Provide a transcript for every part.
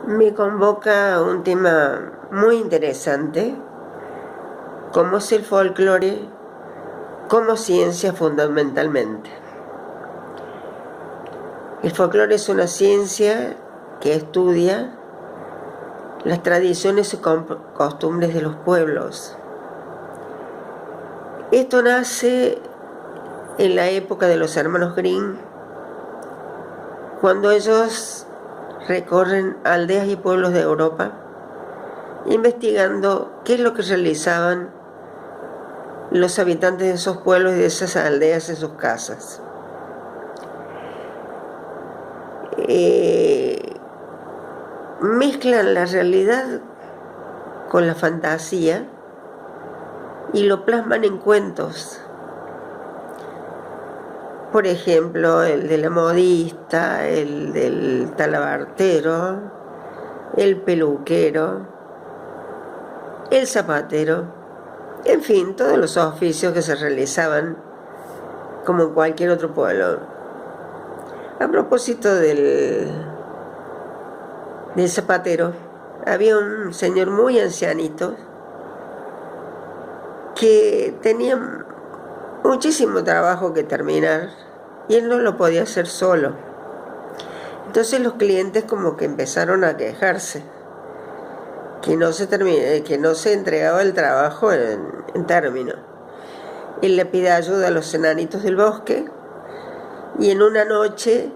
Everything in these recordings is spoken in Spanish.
me convoca un tema muy interesante, como es el folclore como ciencia fundamentalmente. El folclore es una ciencia que estudia las tradiciones y costumbres de los pueblos. Esto nace en la época de los hermanos Grimm, cuando ellos recorren aldeas y pueblos de Europa, investigando qué es lo que realizaban los habitantes de esos pueblos y de esas aldeas en sus casas. Mezclan la realidad con la fantasía y lo plasman en cuentos. Por ejemplo, el de la modista, el del talabartero, el peluquero, el zapatero, en fin, todos los oficios que se realizaban como en cualquier otro pueblo. A propósito del zapatero, había un señor muy ancianito que tenía muchísimo trabajo que terminar y él no lo podía hacer solo. Entonces los clientes como que empezaron a quejarse que no se entregaba el trabajo en término. Él le pide ayuda a los enanitos del bosque y en una noche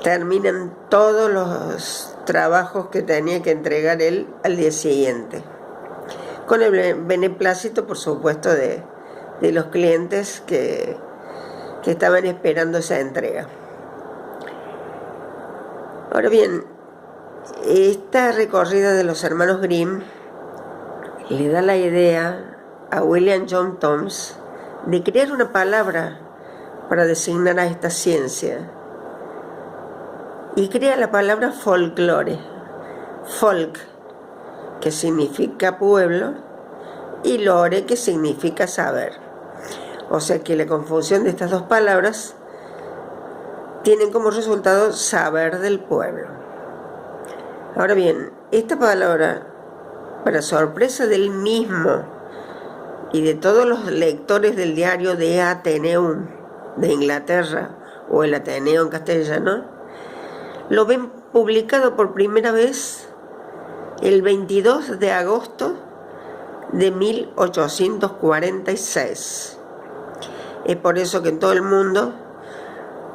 terminan todos los trabajos que tenía que entregar él al día siguiente, con el beneplácito, por supuesto, de los clientes que estaban esperando esa entrega. Ahora bien, esta recorrida de los hermanos Grimm le da la idea a William John Thoms de crear una palabra para designar a esta ciencia, y crea la palabra folclore. Folk, que significa pueblo, y lore, que significa saber. O sea que la confusión de estas dos palabras tienen como resultado saber del pueblo. Ahora bien, esta palabra, para sorpresa del mismo y de todos los lectores del diario de Athenaeum de Inglaterra, o el Ateneo en castellano, lo ven publicado por primera vez el 22 de agosto de 1846. Es por eso que en todo el mundo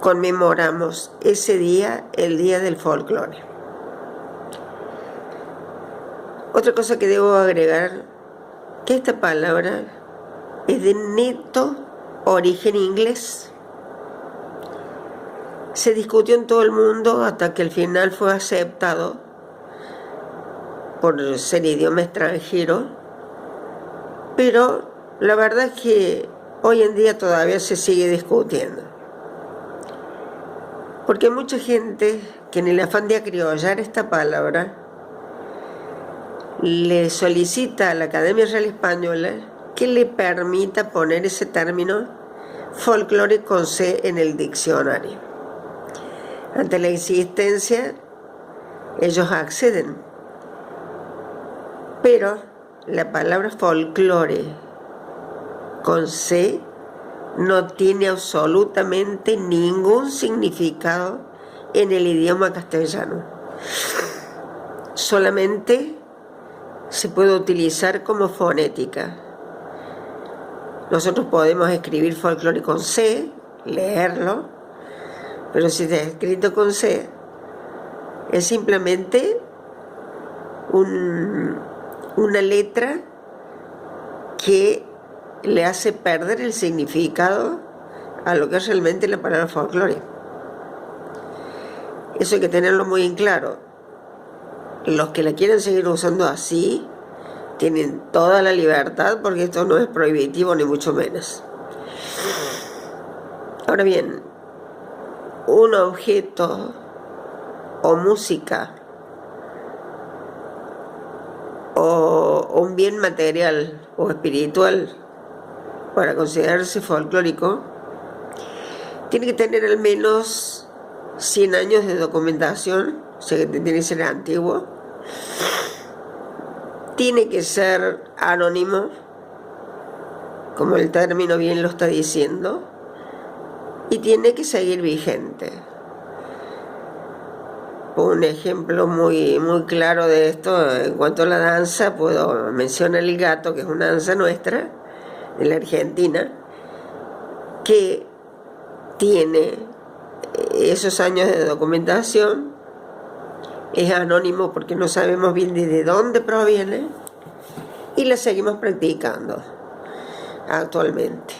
conmemoramos ese día, el Día del Folclore. Otra cosa que debo agregar, que esta palabra es de neto origen inglés. Se discutió en todo el mundo hasta que al final fue aceptado por ser idioma extranjero, pero la verdad es que hoy en día todavía se sigue discutiendo, porque hay mucha gente que en el afán de acriollar esta palabra le solicita a la Academia Real Española que le permita poner ese término folclore con C en el diccionario. Ante la insistencia, ellos acceden. Pero la palabra folclore con C no tiene absolutamente ningún significado en el idioma castellano. Solamente se puede utilizar como fonética. Nosotros podemos escribir folclore con C, leerlo, pero si está escrito con C, es simplemente una letra que le hace perder el significado a lo que es realmente la palabra folclore. Eso hay que tenerlo muy en claro. Los que la quieren seguir usando así tienen toda la libertad, porque esto no es prohibitivo ni mucho menos. Ahora bien, un objeto o música o un bien material o espiritual para considerarse folclórico tiene que tener al menos 100 años de documentación, o sea que tiene que ser antiguo, tiene que ser anónimo, como el término bien lo está diciendo, y tiene que seguir vigente. Un ejemplo muy claro de esto en cuanto a la danza, puedo mencionar el gato, que es una danza nuestra, de la Argentina, que tiene esos años de documentación, es anónimo porque no sabemos bien de dónde proviene, y la seguimos practicando actualmente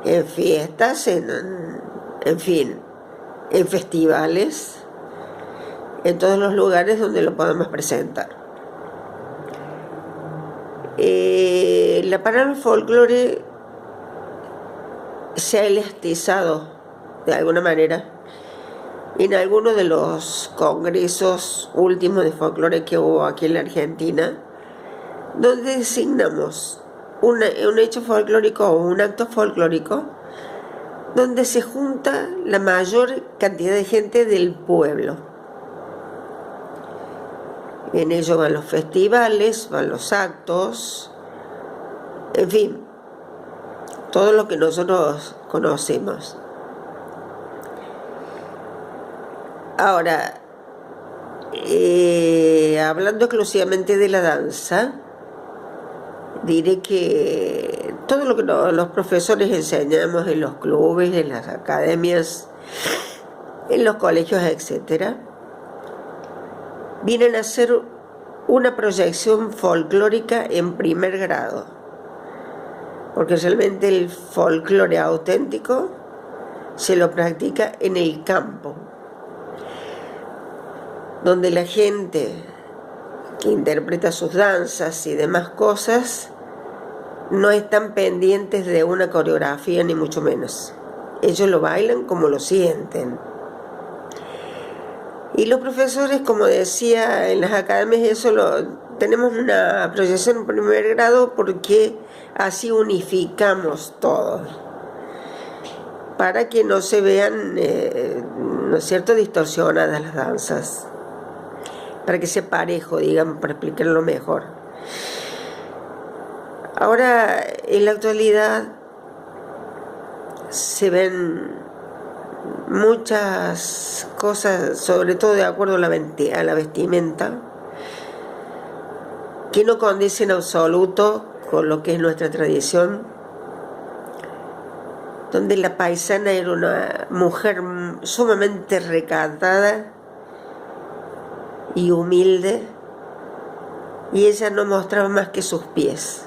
en fiestas, en fin, en festivales, en todos los lugares donde lo podemos presentar. La palabra folclore se ha elastizado de alguna manera en algunos de los congresos últimos de folclore que hubo aquí en la Argentina, donde designamos un hecho folclórico o un acto folclórico donde se junta la mayor cantidad de gente del pueblo. En ello van los festivales, van los actos, en fin, todo lo que nosotros conocemos. Ahora, hablando exclusivamente de la danza, diré que todo lo que los profesores enseñamos en los clubes, en las academias, en los colegios, etcétera, vienen a ser una proyección folclórica en primer grado, porque realmente el folclore auténtico se lo practica en el campo, donde la gente que interpreta sus danzas y demás cosas no están pendientes de una coreografía ni mucho menos. Ellos lo bailan como lo sienten. Y los profesores, como decía, en las academias tenemos una proyección en primer grado porque así unificamos todo, para que no se vean, ¿no es cierto?, distorsionadas las danzas, para que sea parejo, digamos, para explicarlo mejor. Ahora, en la actualidad, se ven muchas cosas, sobre todo de acuerdo a la vestimenta, que no condice en absoluto con lo que es nuestra tradición, donde la paisana era una mujer sumamente recatada y humilde, y ella no mostraba más que sus pies.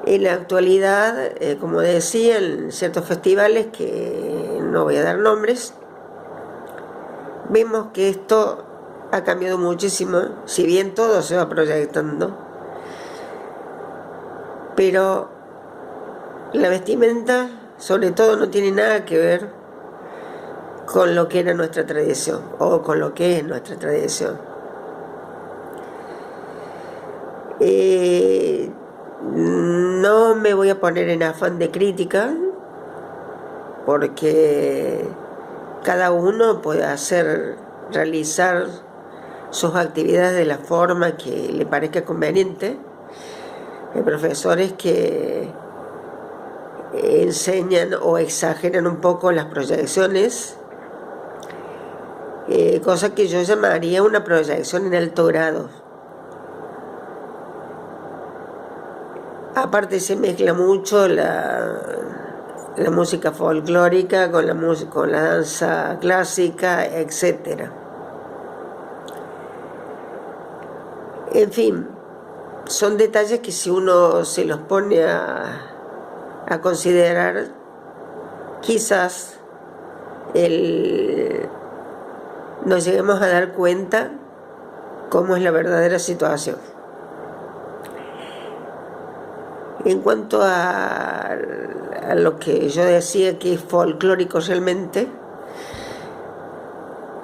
En la actualidad, como decía, en ciertos festivales, que no voy a dar nombres, vemos que esto ha cambiado muchísimo, si bien todo se va proyectando, pero la vestimenta, sobre todo, no tiene nada que ver con lo que era nuestra tradición, o con lo que es nuestra tradición. No me voy a poner en afán de crítica, porque cada uno puede realizar sus actividades de la forma que le parezca conveniente. Hay profesores que enseñan o exageran un poco las proyecciones, cosa que yo llamaría una proyección en alto grado. Aparte, se mezcla mucho la música folclórica con la danza clásica, etcétera. En fin, son detalles que si uno se los pone a considerar, quizás nos lleguemos a dar cuenta cómo es la verdadera situación. En cuanto a lo que yo decía que es folclórico realmente,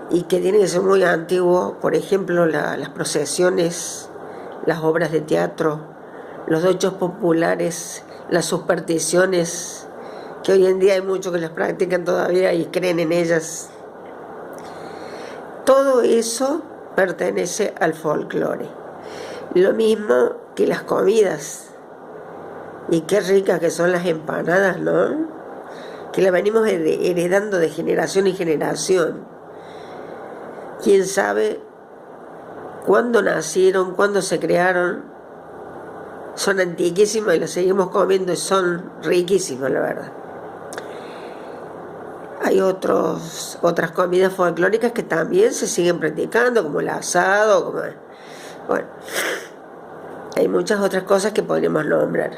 y que tiene que ser muy antiguo, por ejemplo, las procesiones, las obras de teatro, los hechos populares, las supersticiones que hoy en día hay muchos que las practican todavía y creen en ellas. Todo eso pertenece al folclore. Lo mismo que las comidas. Y qué ricas que son las empanadas, ¿no? Que las venimos heredando de generación en generación. ¿Quién sabe cuándo nacieron, cuándo se crearon? Son antiquísimas y las seguimos comiendo y son riquísimas, la verdad. Hay otras comidas folclóricas que también se siguen practicando, como el asado, bueno, hay muchas otras cosas que podríamos nombrar.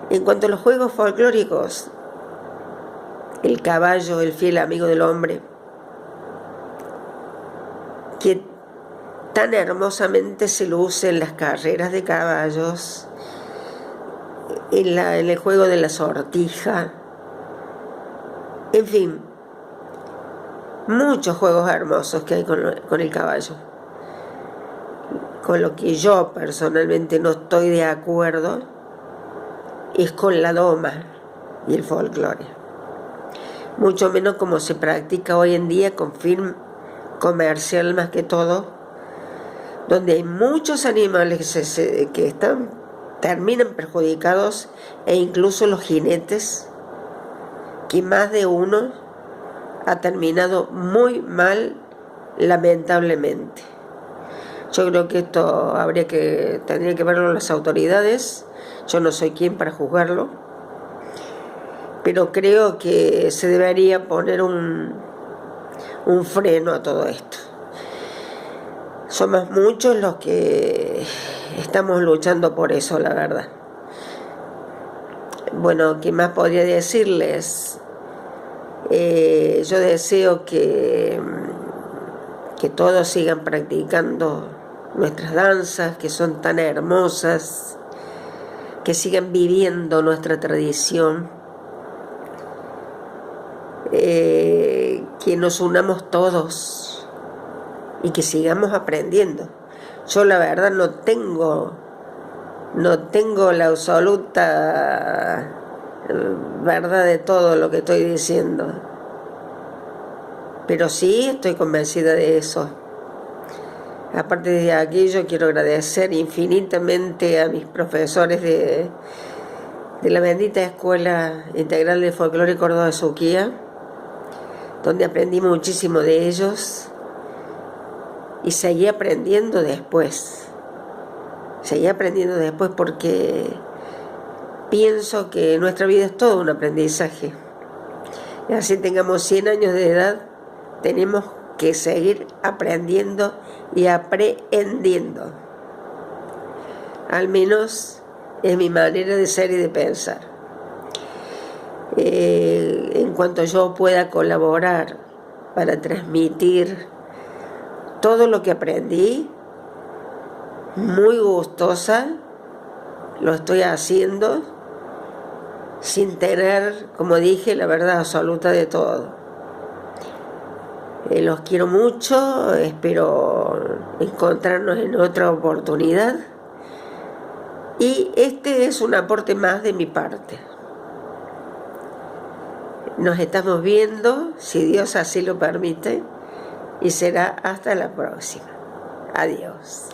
En cuanto a los juegos folclóricos, el caballo, el fiel amigo del hombre, que tan hermosamente se luce en las carreras de caballos, en el juego de la sortija, en fin, muchos juegos hermosos que hay con el caballo. Con lo que yo personalmente no estoy de acuerdo es con la doma y el folclore. Mucho menos como se practica hoy en día con film comercial más que todo, donde hay muchos animales que terminan perjudicados, e incluso los jinetes, que más de uno ha terminado muy mal, lamentablemente. Yo creo que esto tendría que verlo las autoridades. Yo no soy quien para juzgarlo, pero creo que se debería poner un freno a todo esto. Somos muchos los que estamos luchando por eso, la verdad. Bueno, ¿qué más podría decirles? Yo deseo que todos sigan practicando nuestras danzas, que son tan hermosas, que sigan viviendo nuestra tradición, que nos unamos todos y que sigamos aprendiendo. Yo la verdad no tengo la absoluta verdad de todo lo que estoy diciendo, pero sí estoy convencida de eso. Aparte de aquello, quiero agradecer infinitamente a mis profesores de la bendita Escuela Integral de Folclore Córdoba de Suquía, donde aprendí muchísimo de ellos y seguí aprendiendo después. Porque pienso que nuestra vida es todo un aprendizaje. Y así tengamos 100 años de edad, tenemos que seguir aprendiendo y aprehendiendo. Al menos es mi manera de ser y de pensar. En cuanto yo pueda colaborar para transmitir todo lo que aprendí, muy gustosa, lo estoy haciendo sin tener, como dije, la verdad absoluta de todo. Los quiero mucho, espero encontrarnos en otra oportunidad. Y este es un aporte más de mi parte. Nos estamos viendo, si Dios así lo permite, y será hasta la próxima. Adiós.